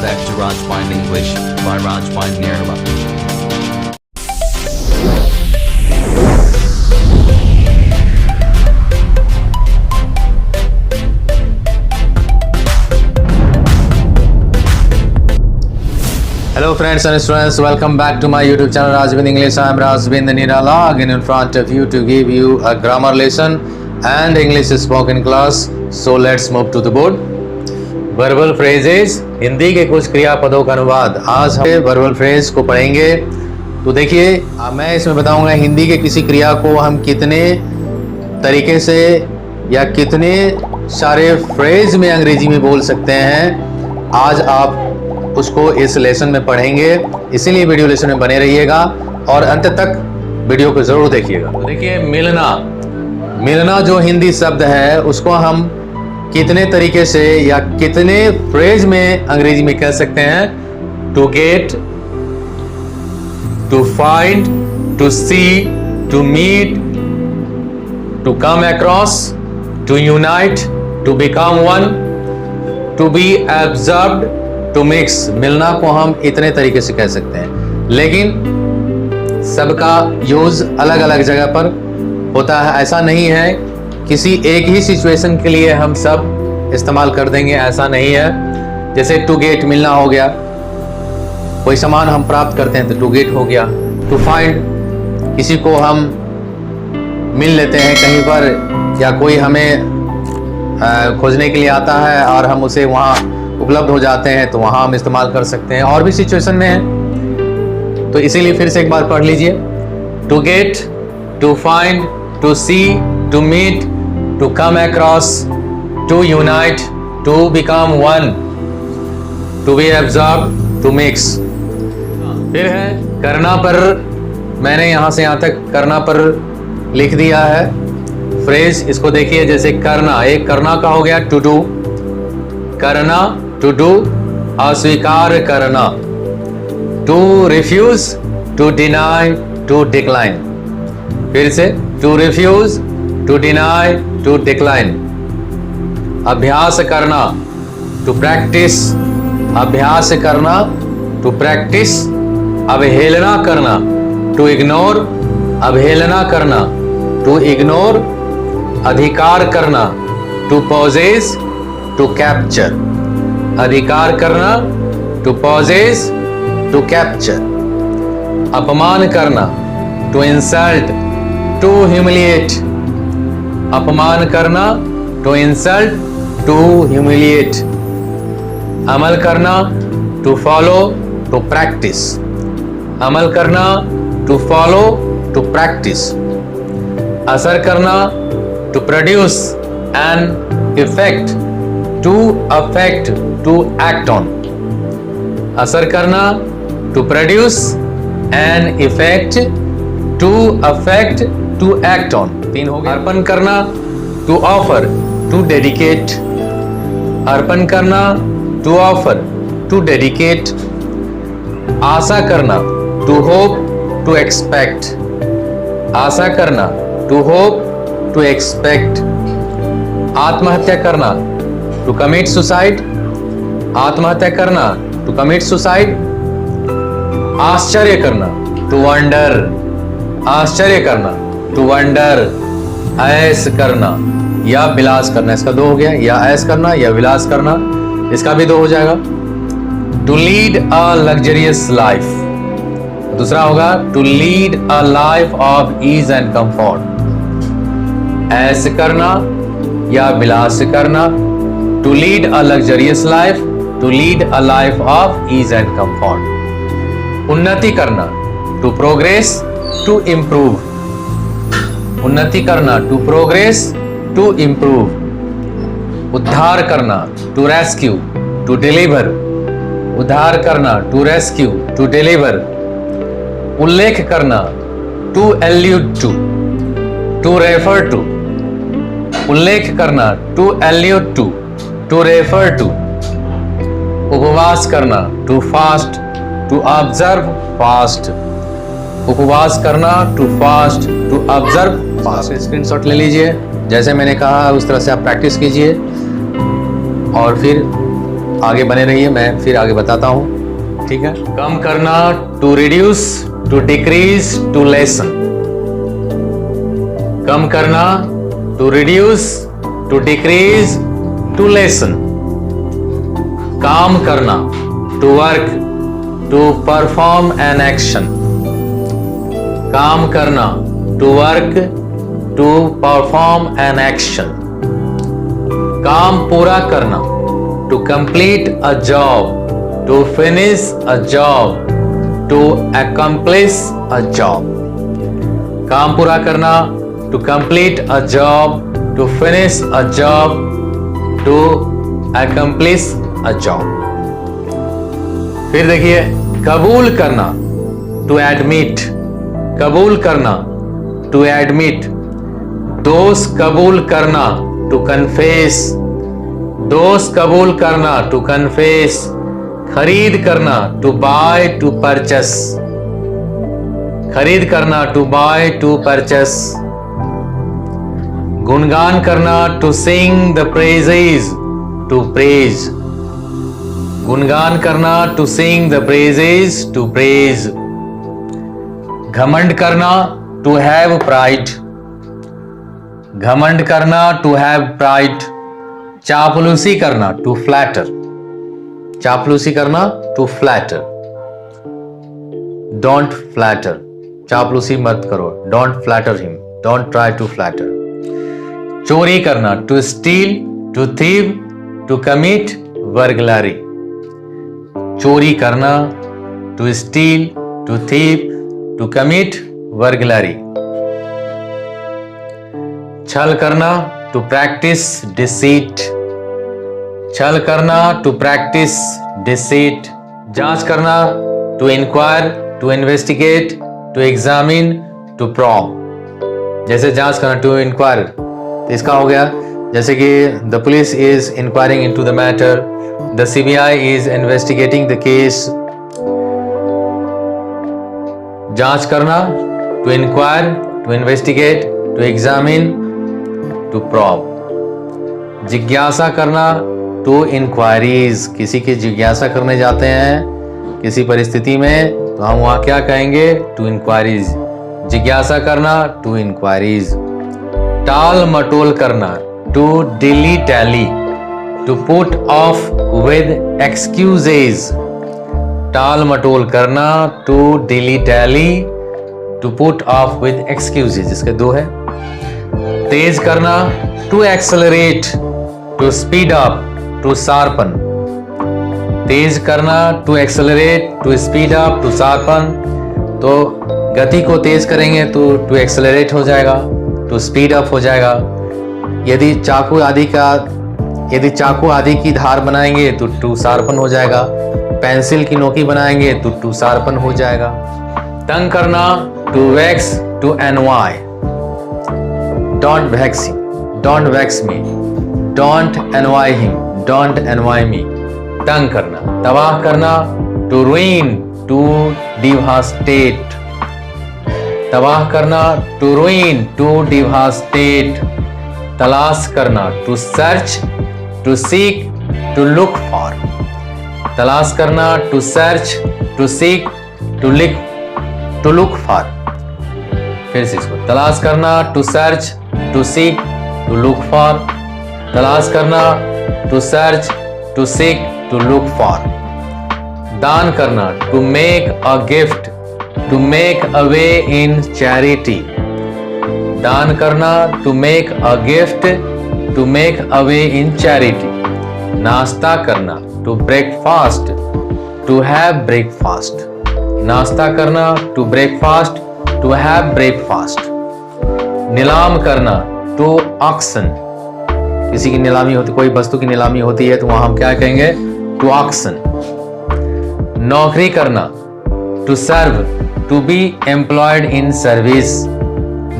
back to Rajbind English by Rajbind Nirala. Hello friends and students, welcome back to my YouTube channel Rajbind English. I am Rajbind Nirala again in front of you to give you a grammar lesson and English spoken class. So let's move to the board. Verbal phrases, Hindi के कुछ क्रियापदों का अनुवाद। आज हम verbal phrase को पढ़ेंगे। तो देखिए मैं इसमें बताऊंगा हिंदी के किसी क्रिया को हम कितने तरीके से या कितने सारे फ्रेज में अंग्रेजी में बोल सकते हैं। आज आप उसको इस लेसन में पढ़ेंगे, इसीलिए वीडियो लेसन में बने रहिएगा और अंत तक वीडियो को जरूर देखिएगा। तो देखिए मिलना जो हिंदी शब्द है उसको हम कितने तरीके से या कितने फ्रेज में अंग्रेजी में कह सकते हैं। To get, to find, to see, to meet, to come across, to unite, to become one, to be absorbed, to mix. मिलना को हम इतने तरीके से कह सकते हैं, लेकिन सबका यूज अलग अलग जगह पर होता है। ऐसा नहीं है किसी एक ही सिचुएशन के लिए हम सब इस्तेमाल कर देंगे, ऐसा नहीं है। जैसे टू गेट मिलना हो गया, कोई सामान हम प्राप्त करते हैं तो टू गेट हो गया। टू फाइंड, किसी को हम मिल लेते हैं कहीं पर या कोई हमें खोजने के लिए आता है और हम उसे वहाँ उपलब्ध हो जाते हैं तो वहाँ हम इस्तेमाल कर सकते हैं। और भी सिचुएशन में है, तो इसीलिए फिर से एक बार पढ़ लीजिए। To get, to find, to see, to meet, to come across, to unite, to become one, to be absorb, to mix. फिर है करना पर। मैंने यहाँ से यहाँ तक करना पर लिख दिया है फ्रेज। इसको देखिए, जैसे करना, एक करना का हो गया टू डू, करना टू डू, अस्वीकार करना। To refuse, to deny, to decline. फिर से to refuse, to deny, to decline. अभ्यास करना, टू प्रैक्टिस, अभ्यास करना, टू प्रैक्टिस। अवहेलना करना, टू इग्नोर, अवहेलना करना, टू इग्नोर। अधिकार करना, टू पॉजेस, टू कैप्चर। अधिकार करना, टू पॉजेस, टू कैप्चर। अपमान करना, टू इंसल्ट, टू ह्यूमिलिएट। अपमान करना, टू इंसल्ट, टू ह्यूमिलिएट। अमल करना, टू फॉलो, टू प्रैक्टिस। अमल करना, टू फॉलो, टू प्रैक्टिस। असर करना, to produce an effect, to affect, to act on. असर करना, to produce an effect, to affect, to act on. 3 हो गए। अर्पण करना, टू ऑफर, टू डेडिकेट। अर्पण करना, टू ऑफर, टू डेडिकेट। आशा करना, टू होप, टू एक्सपेक्ट। आशा करना, टू होप, टू एक्सपेक्ट। आत्महत्या करना, टू कमिट सुसाइड। आत्महत्या करना, टू कमिट सुसाइड। आश्चर्य करना, टू वंडर। आश्चर्य करना, टू वंडर। ऐश करना या विलास करना, इसका 2 हो गया। या ऐश करना या विलास करना, इसका भी 2 हो जाएगा। To lead a luxurious life, दूसरा होगा to lead a life of ease and comfort. ऐश करना या विलास करना, to lead a luxurious life, to lead a life of ease and comfort. उन्नति करना, टू प्रोग्रेस, टू इंप्रूव। उन्नति करना, टू प्रोग्रेस, टू इंप्रूव। उद्धार करना, टू रेस्क्यू, टू डिलीवर। उद्धार करना, टू रेस्क्यू, टू डिलीवर। उल्लेख करना, to allude to, to refer to. उल्लेख करना, to allude to, to refer to. उपवास करना, to fast, to observe fast. उपवास करना, to fast, to observe fast. Screenshot ले लीजिए, जैसे मैंने कहा उस तरह से आप प्रैक्टिस कीजिए और फिर आगे बने रहिए, मैं फिर आगे बताता हूं, ठीक है। कम करना, to reduce, to decrease, to lessen. कम करना, to reduce, to decrease, to lessen. काम करना, to work, to perform an action. काम करना, to work, to perform an action. काम पूरा करना, to complete a job, to finish a job, to accomplish a job. काम पूरा करना, to complete a job, to finish a job, to accomplish a job. फिर देखिए, कबूल करना, टू एडमिट। कबूल करना, टू एडमिट। दोष कबूल करना, टू कन्फेस। दोष कबूल करना, टू कन्फेस। खरीद करना, टू बाय, टू परचेस। खरीद करना, टू बाय, टू परचेस। गुणगान करना, to sing the praises, to praise. गुणगान करना, to sing the praises, to praise. घमंड करना, टू हैव प्राइड। घमंड करना, टू हैव प्राइड। चापलूसी करना, टू फ्लैटर। चापलूसी करना, टू फ्लैटर। डोंट फ्लैटर, चापलूसी मत करो। Don't flatter him, don't try to flatter. चोरी करना, to steal, to thieve, to commit burglary. चोरी करना, to steal, to thieve, to commit burglary. छल करना, टू प्रैक्टिस डिसीट। छल करना, टू प्रैक्टिस डिसीट। जांच करना, to inquire, to investigate, to examine, to probe. जैसे जांच करना, टू इंक्वायर, तो इसका हो गया जैसे कि the police is inquiring into the matter, the CBI is investigating the case. जांच करना, to inquire, to investigate, to examine, to probe. जिज्ञासा करना, टू इंक्वायरीज। किसी की जिज्ञासा करने जाते हैं किसी परिस्थिति में, तो हम वहां क्या कहेंगे, टू इंक्वायरीज। जिज्ञासा करना, टू इंक्वायरीज। टाल मटोल करना, to dilly dally, to put off with excuses. टाल मटोल करना, to dilly dally, to put off with excuses, इसके दो है। तेज करना, to accelerate, to speed up, to sharpen. तेज करना, to accelerate, to speed up, to sharpen. तो गति को तेज करेंगे तो टू एक्सेलरेट हो जाएगा, टू स्पीड अप हो जाएगा। यदि चाकू आदि की धार बनाएंगे तो टू शार्पन हो जाएगा। पेंसिल की नोकी बनाएंगे तो टू शार्पन हो जाएगा। तंग करना, to vex, to annoy. Don't vex him, don't vex me, don't annoy him, don't annoy me. तंग करना। तबाह करना, टू रुइन, टू डिवास्टेट। तबाह करना, टू रुइन, टू डिवास्टेट। तलाश करना, to search, to seek, to look for. तलाश करना, to search, to seek, to look for. फिर से इसको तलाश करना, to search, to seek, to look for. तलाश करना, to search, to seek, to look for. दान करना, to make a gift, to make a way in charity. दान करना, to make a gift, to make a way in charity. नाश्ता करना, to breakfast, to have breakfast. नाश्ता करना, to breakfast, to have breakfast. नीलाम करना, टू ऑक्शन। किसी की नीलामी होती, कोई वस्तु की नीलामी होती है तो वहां हम क्या कहेंगे, टू ऑक्शन। नौकरी करना, to serve, to be employed in service.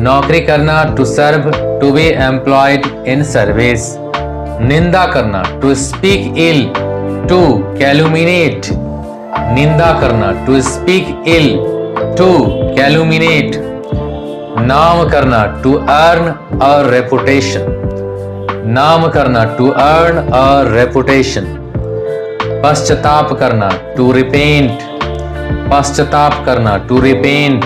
नौकरी करना, to serve, to be employed in service. निंदा करना, to speak ill, to calumniate. निंदा करना, to speak ill, to calumniate. नाम करना, टू अर्न अ रेपुटेशन। नाम करना, टू अर्न अ रेपुटेशन। पश्चाताप करना, टू रिपेंट, पश्चाताप करना, टू रिपेंट।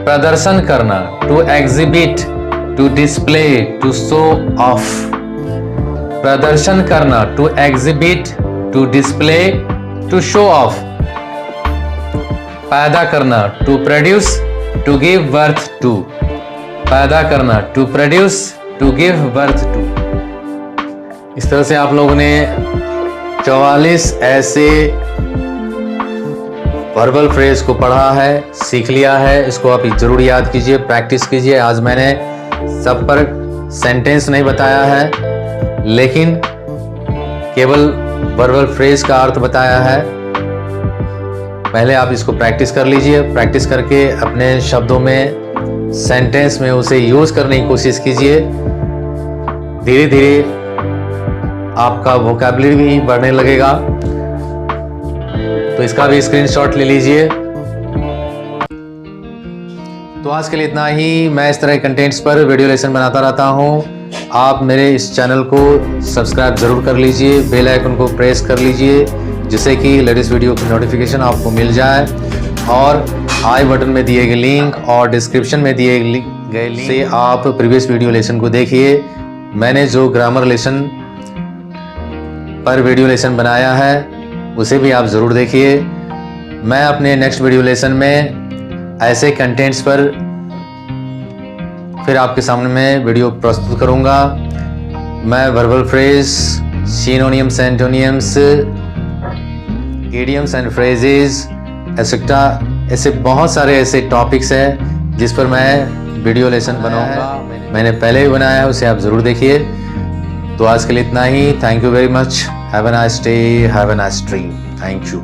प्रदर्शन करना, to exhibit, to display, to show off. प्रदर्शन करना, to exhibit, to display, to show off. पैदा करना, to produce, to give birth to. पैदा करना, to produce, to give birth to. इस तरह से आप लोगों ने 44 ऐसे वर्बल फ्रेज को पढ़ा है, सीख लिया है। इसको आप जरूर याद कीजिए, प्रैक्टिस कीजिए। आज मैंने सब पर सेंटेंस नहीं बताया है, लेकिन केवल वर्बल फ्रेज का अर्थ बताया है। पहले आप इसको प्रैक्टिस कर लीजिए। प्रैक्टिस करके अपने शब्दों में, सेंटेंस में उसे यूज करने की कोशिश कीजिए। धीरे धीरे आपका वोकैबुलरी भी बढ़ने लगेगा। तो इसका भी स्क्रीनशॉट ले लीजिए। तो आज के लिए इतना ही। मैं इस तरह के कंटेंट्स पर वीडियो लेसन बनाता रहता हूँ। आप मेरे इस चैनल को सब्सक्राइब जरूर कर लीजिए, बेल आइकन को प्रेस कर लीजिए, जिससे कि लेटेस्ट वीडियो की नोटिफिकेशन आपको मिल जाए। और आई बटन में दिए गए लिंक और डिस्क्रिप्शन में दिए गए लिंक से आप प्रीवियस वीडियो लेसन को देखिए। मैंने जो ग्रामर लेसन पर वीडियो लेसन बनाया है उसे भी आप ज़रूर देखिए। मैं अपने नेक्स्ट वीडियो लेसन में ऐसे कंटेंट्स पर फिर आपके सामने में वीडियो प्रस्तुत करूंगा। मैं verbal phrase, synonyms, एंटोनियम्स, idioms and phrases etcetera, ऐसे बहुत सारे ऐसे टॉपिक्स हैं जिस पर मैं वीडियो लेसन बनाऊंगा। मैंने पहले भी बनाया है, उसे आप ज़रूर देखिए। तो आज के लिए इतना ही। Thank you very much. Have a nice day, have a nice dream. Thank you.